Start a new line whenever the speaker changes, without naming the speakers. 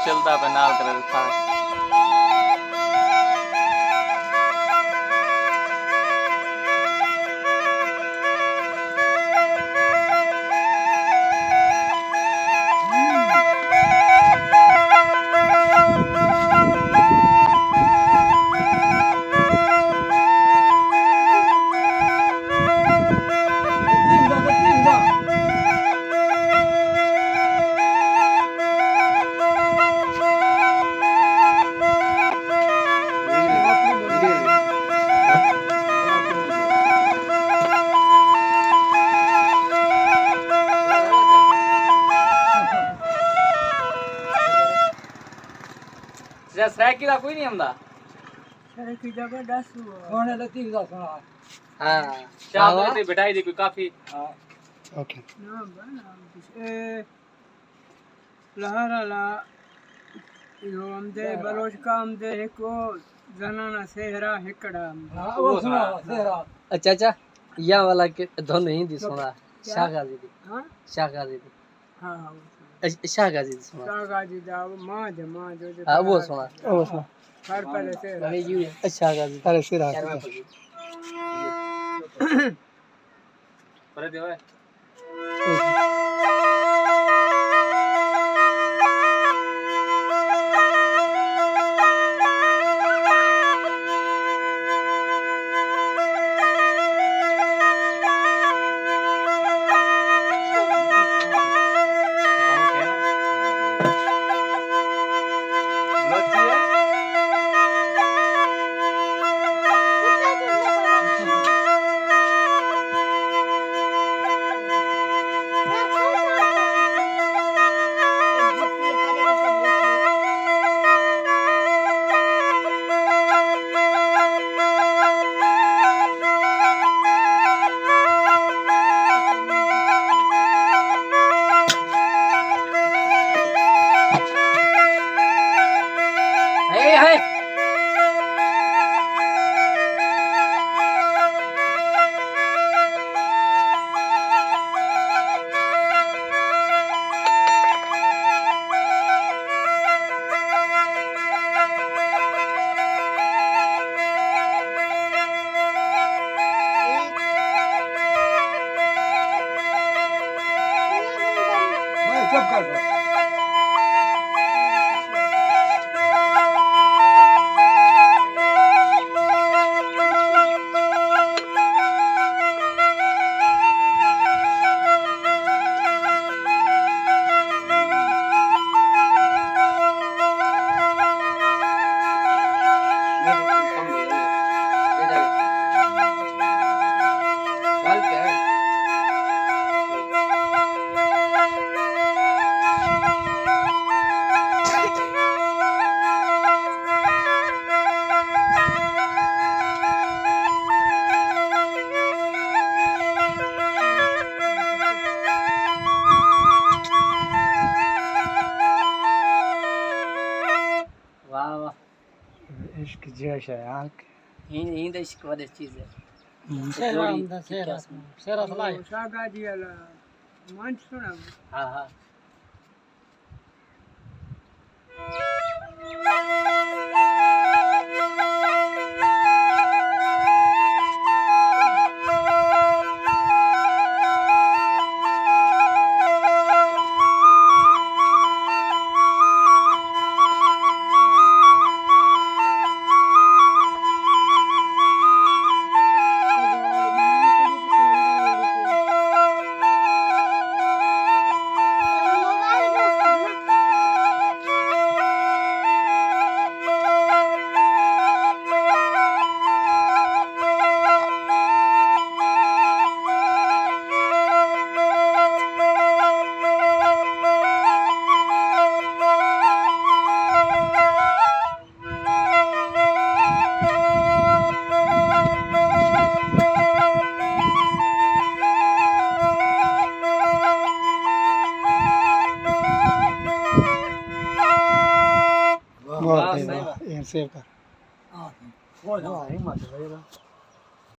चलता पे नाल कर था सराकी दा कोई नहीं आंदा
सराकी जगह 10 सोने लती दा सुना
हां शाम ते बिठाई दी कोई काफी हां
ओके ना बना ए लहरा ला यो हमदे बलोच का हमदे एको जनाना सेहरा हिकड़ा हां वो सुना सेहरा
अच्छा अच्छा या वाला के धन हिंदी सुना शाहगाजी दी हां शाहगाजी दी
हां
शाहगाजी दी सुना
शाहगाजी दा मां जो
हां वो सुना
हर पहले से
मैं यू शाहगाजी पहले से रहा
पर देवा
इश्क जैसा है आंख
हिंद इश्क वाली चीज है
सेरा सलाह शाहगाजी वाला मान सुना
हां हां
सेव कर हां वो हिम्मत है